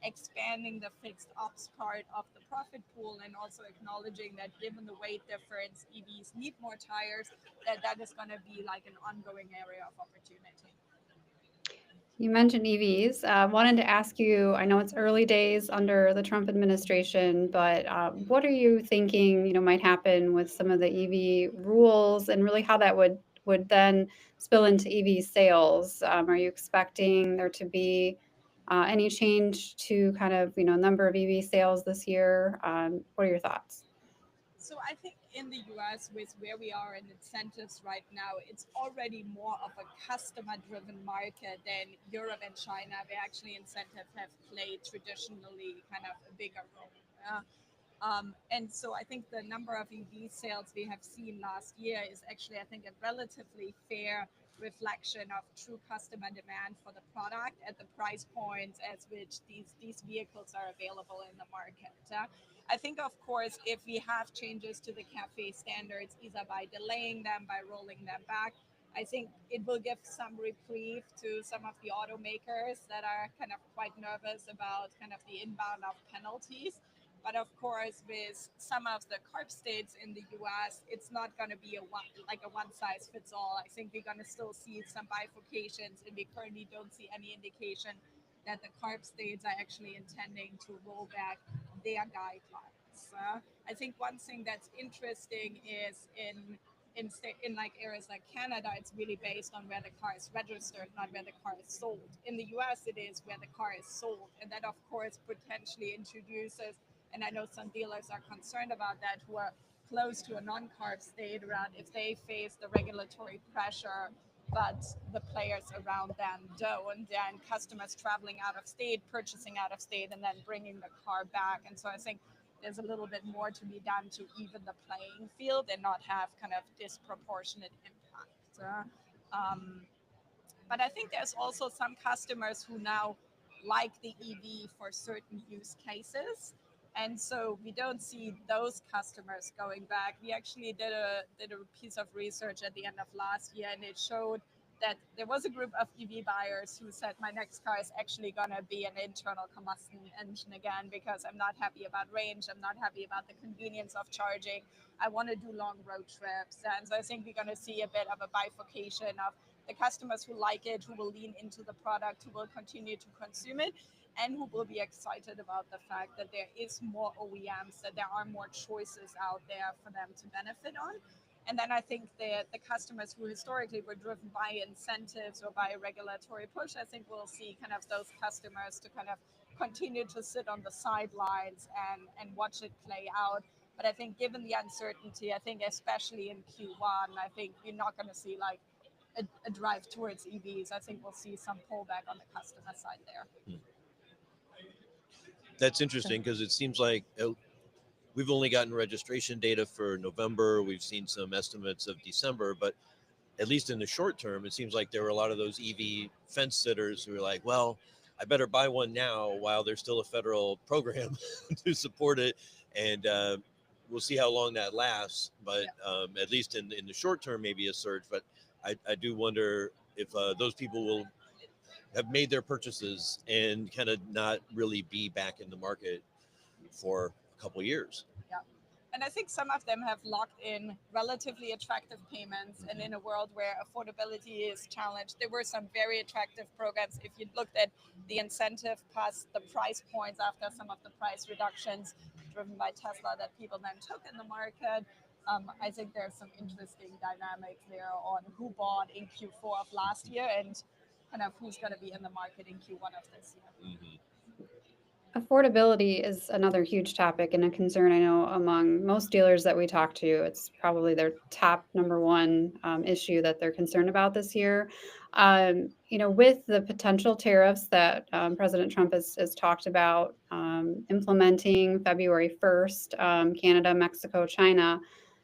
expanding the fixed ops part of the profit pool, and also acknowledging that given the weight difference, EVs need more tires, that is going to be like an ongoing area of opportunity. You mentioned EVs. Wanted to ask you, I know it's early days under the Trump administration, but what are you thinking, might happen with some of the EV rules and really how that would then spill into EV sales? Are you expecting there to be any change to kind of, number of EV sales this year? What are your thoughts? So I think in the US, with where we are in incentives right now, it's already more of a customer-driven market than Europe and China, where actually incentives have played traditionally kind of a bigger role. And so I think the number of EV sales we have seen last year is actually, I think, a relatively fair reflection of true customer demand for the product at the price points at which these vehicles are available in the market. I think, of course, if we have changes to the CAFE standards, either by delaying them, by rolling them back, I think it will give some reprieve to some of the automakers that are kind of quite nervous about kind of the inbound of penalties. But of course, with some of the CARB states in the US, it's not going to be like a one size fits all. I think we're going to still see some bifurcations, and we currently don't see any indication that the CARB states are actually intending to roll back their guidelines. I think one thing that's interesting is in like areas like Canada, it's really based on where the car is registered, not where the car is sold. In the US, it is where the car is sold, and that of course potentially introduces. And I know some dealers are concerned about that, who are close to a non-CARB state, around if they face the regulatory pressure, but the players around them don't, and customers traveling out of state, purchasing out of state, and then bringing the car back. And so I think there's a little bit more to be done to even the playing field and not have kind of disproportionate impact. Um, but I think there's also some customers who now like the EV for certain use cases. And so we don't see those customers going back. We actually did a piece of research at the end of last year, and it showed that there was a group of EV buyers who said, my next car is actually going to be an internal combustion engine again, because I'm not happy about range. I'm not happy about the convenience of charging. I want to do long road trips. And so I think we're going to see a bit of a bifurcation of the customers who like it, who will lean into the product, who will continue to consume it, and who will be excited about the fact that there is more OEMs, that there are more choices out there for them to benefit on. And then I think the customers who historically were driven by incentives or by a regulatory push, I think we'll see kind of those customers to kind of continue to sit on the sidelines and watch it play out. But I think given the uncertainty, I think especially in Q1, I think you're not going to see like a drive towards EVs. I think we'll see some pullback on the customer side there. That's interesting because it seems like we've only gotten registration data for November. We've seen some estimates of December, but at least in the short term, it seems like there were a lot of those EV fence sitters who were like, well, I better buy one now while there's still a federal program to support it. And we'll see how long that lasts. But at least in the short term, maybe a surge. But I do wonder if those people will have made their purchases and kind of not really be back in the market for a couple of years. Yeah. And I think some of them have locked in relatively attractive payments. And in a world where affordability is challenged, there were some very attractive programs. If you looked at the incentive plus the price points after some of the price reductions driven by Tesla that people then took in the market, I think there's some interesting dynamics there on who bought in Q4 of last year and kind of who's going to be in the market in Q1 of this year. Mm-hmm. Affordability is another huge topic and a concern I know among most dealers that we talk to. It's probably their top number one issue that they're concerned about this year. With the potential tariffs that President Trump has talked about implementing February 1st, Canada, Mexico, China,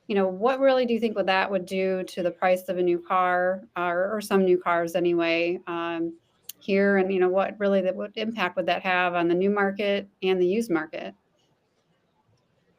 what really do you think what that would do to the price of a new car or some new cars anyway? Here, and what really what impact would that have on the new market and the used market?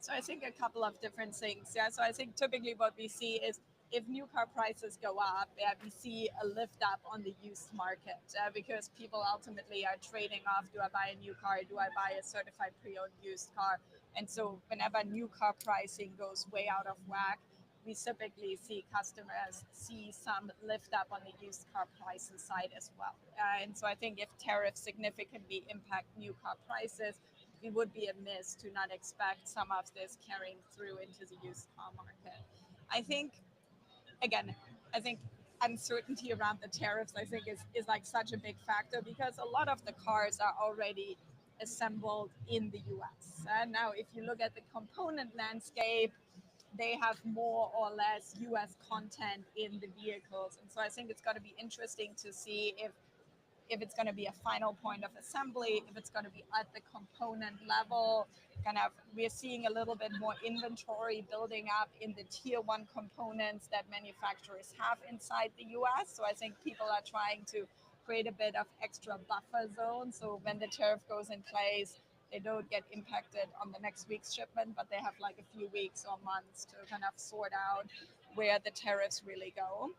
So I think a couple of different things. Yeah. So I think typically what we see is if new car prices go up, we see a lift up on the used market because people ultimately are trading off, do I buy a new car, do I buy a certified pre-owned used car? And so whenever new car pricing goes way out of whack, we typically see customers see some lift up on the used car prices side as well. And so I think if tariffs significantly impact new car prices, we would be amiss to not expect some of this carrying through into the used car market. I think, again, I think uncertainty around the tariffs, I think, is like such a big factor because a lot of the cars are already assembled in the US. And now, if you look at the component landscape, they have more or less US content in the vehicles. And so I think it's going to be interesting to see if it's going to be a final point of assembly, if it's going to be at the component level. Kind of, we're seeing a little bit more inventory building up in the tier one components that manufacturers have inside the US. So I think people are trying to create a bit of extra buffer zone. So when the tariff goes in place, they don't get impacted on the next week's shipment, but they have like a few weeks or months to kind of sort out where the tariffs really go.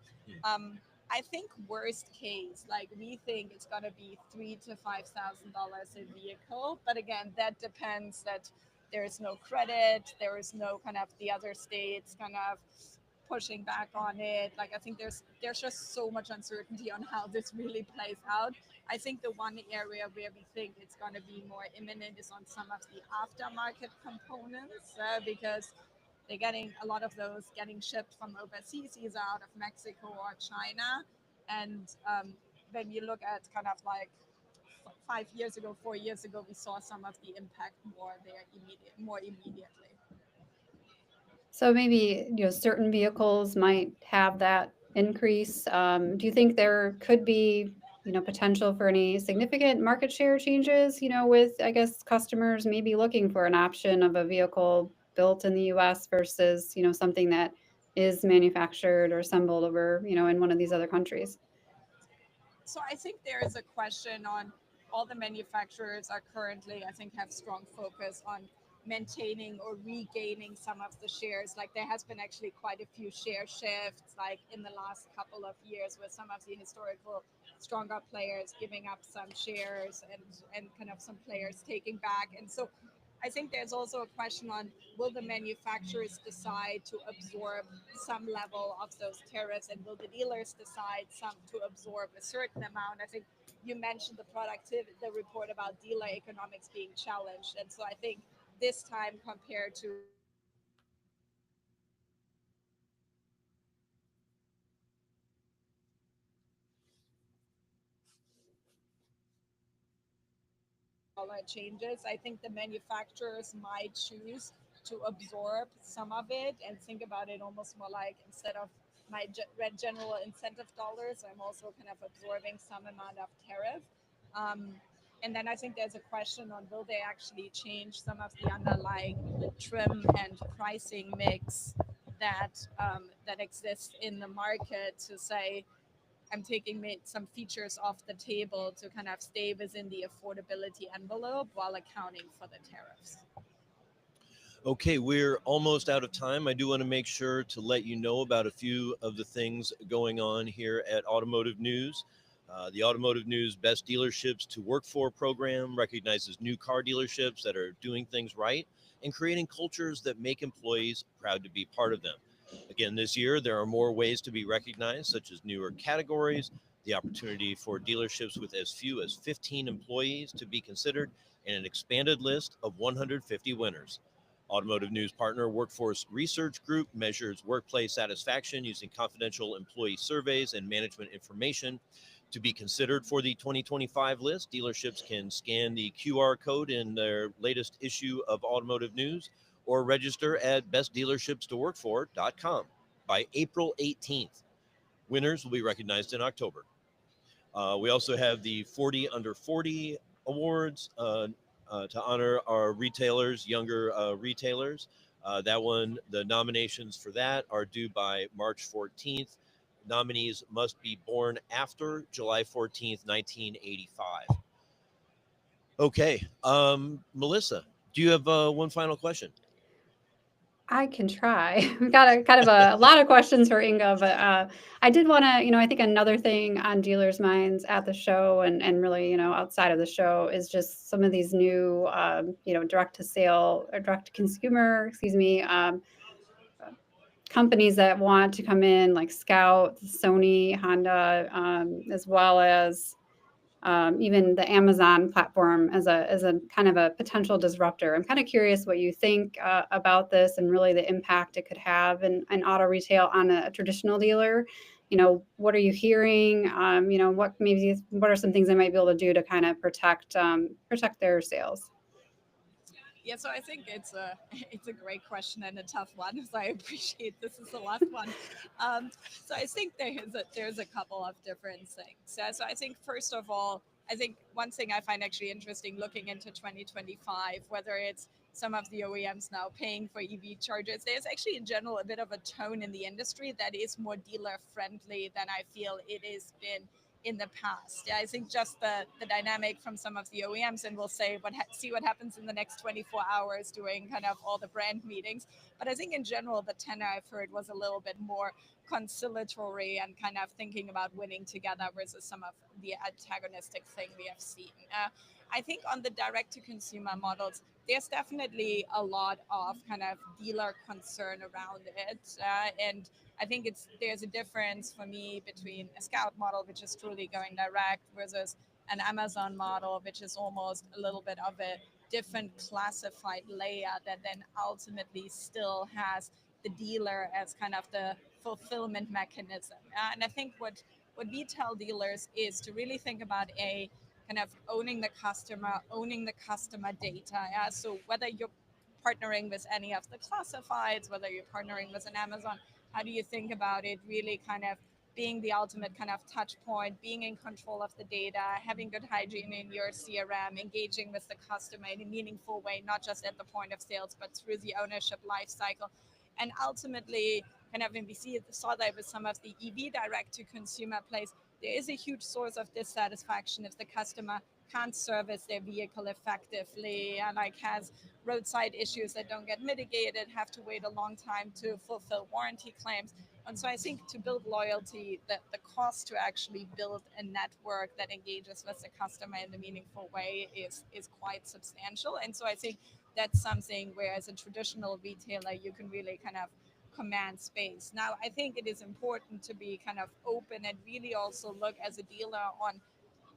I think worst case, like we think it's gonna be $3,000 to $5,000 a vehicle, but again, that depends that there is no credit, there is no kind of the other states kind of pushing back on it. Like I think there's just so much uncertainty on how this really plays out. I think the one area where we think it's going to be more imminent is on some of the aftermarket components because they're getting a lot of those getting shipped from overseas, either out of Mexico or China. And when you look at kind of like 5 years ago, 4 years ago, we saw some of the impact more immediately. So maybe, certain vehicles might have that increase. Do you think there could be, potential for any significant market share changes, with, I guess, customers maybe looking for an option of a vehicle built in the US versus, something that is manufactured or assembled over, in one of these other countries? So I think there is a question on all the manufacturers are currently, I think, have strong focus on maintaining or regaining some of the shares. Like there has been actually quite a few share shifts, like in the last couple of years, with some of the historical stronger players giving up some shares and kind of some players taking back. And so I think there's also a question on will the manufacturers decide to absorb some level of those tariffs and will the dealers decide some to absorb a certain amount? I think you mentioned the productivity, the report about dealer economics being challenged. And so I think this time compared to changes, I think the manufacturers might choose to absorb some of it and think about it almost more like instead of my red general incentive dollars, I'm also kind of absorbing some amount of tariff. Um, and then I think there's a question on will they actually change some of the underlying trim and pricing mix that exists in the market to say I'm taking some features off the table to kind of stay within the affordability envelope while accounting for the tariffs. Okay, we're almost out of time. I do want to make sure to let you know about a few of the things going on here at Automotive News. The Automotive News Best Dealerships to Work For program recognizes new car dealerships that are doing things right and creating cultures that make employees proud to be part of them. Again, this year, there are more ways to be recognized, such as newer categories, the opportunity for dealerships with as few as 15 employees to be considered, and an expanded list of 150 winners. Automotive News partner Workforce Research Group measures workplace satisfaction using confidential employee surveys and management information. To be considered for the 2025 list, dealerships can scan the QR code in their latest issue of Automotive News or register at bestdealershipstoworkfor.com by April 18th. Winners will be recognized in October. We also have the 40 Under 40 Awards to honor our retailers, younger retailers. That one, the nominations for that are due by March 14th. Nominees must be born after July 14th, 1985. Okay, Melissa, do you have one final question? I can try. We've got a kind of a lot of questions for Inga, but I did want to, I think another thing on dealers' minds at the show and really, outside of the show is just some of these new, direct to sale or direct to consumer, companies that want to come in like Scout, Sony, Honda, as well as even the Amazon platform as a kind of a potential disruptor. I'm kind of curious what you think about this and really the impact it could have in auto retail on a traditional dealer. What are you hearing? What are some things they might be able to do to kind of protect their sales? Yeah, so I think it's a it's a great question and a tough one. So I appreciate this is the last one. So I think there's a couple of different things. So I think first of all, I think one thing I find actually interesting looking into 2025, whether it's some of the OEMs now paying for EV chargers, there's actually in general a bit of a tone in the industry that is more dealer friendly than I feel it has been in the past. Yeah, I think just the dynamic from some of the OEMs, and we'll see what happens in the next 24 hours during kind of all the brand meetings. But I think in general, the tenor I've heard was a little bit more conciliatory and kind of thinking about winning together versus some of the antagonistic thing we have seen. I think on the direct to consumer models, there's definitely a lot of kind of dealer concern around it. And I think there's a difference for me between a Scout model, which is truly going direct, versus an Amazon model, which is almost a little bit of a different classified layer that then ultimately still has the dealer as kind of the fulfillment mechanism. And I think what we tell dealers is to really think about a kind of owning the customer data. Yeah? So whether you're partnering with any of the classifieds, whether you're partnering with an Amazon, how do you think about it really kind of being the ultimate kind of touch point, being in control of the data, having good hygiene in your CRM, engaging with the customer in a meaningful way, not just at the point of sales, but through the ownership life cycle. And ultimately, kind of, and we saw that with some of the EV direct to consumer plays, there is a huge source of dissatisfaction if the customer can't service their vehicle effectively and like has roadside issues that don't get mitigated, have to wait a long time to fulfill warranty claims. And so I think to build loyalty, the cost to actually build a network that engages with the customer in a meaningful way is quite substantial. And so I think that's something where as a traditional retailer, you can really kind of command space. Now, I think it is important to be kind of open and really also look as a dealer on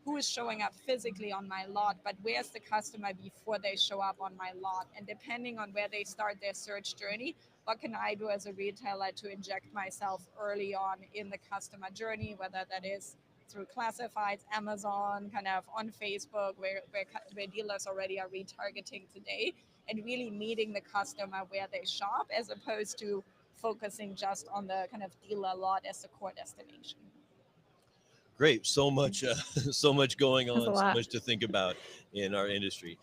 who is showing up physically on my lot, but where's the customer before they show up on my lot? And depending on where they start their search journey, what can I do as a retailer to inject myself early on in the customer journey, whether that is through classifieds, Amazon, kind of on Facebook, where dealers already are retargeting today, and really meeting the customer where they shop as opposed to focusing just on the kind of dealer lot as the core destination. Great. So much, so much going That's a on, so lot. much to think about in our industry.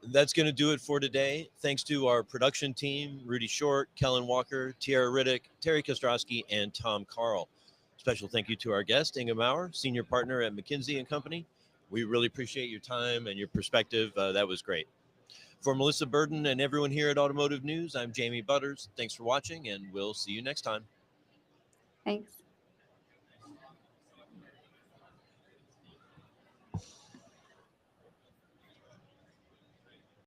That's going to do it for today. Thanks to our production team, Rudy Short, Kellen Walker, Tiara Riddick, Terry Kostrowski, and Tom Carl. Special thank you to our guest, Inga Maurer, Senior Partner at McKinsey & Company. We really appreciate your time and your perspective. That was great. For Melissa Burden and everyone here at Automotive News, I'm Jamie Butters. Thanks for watching, and we'll see you next time. Thanks.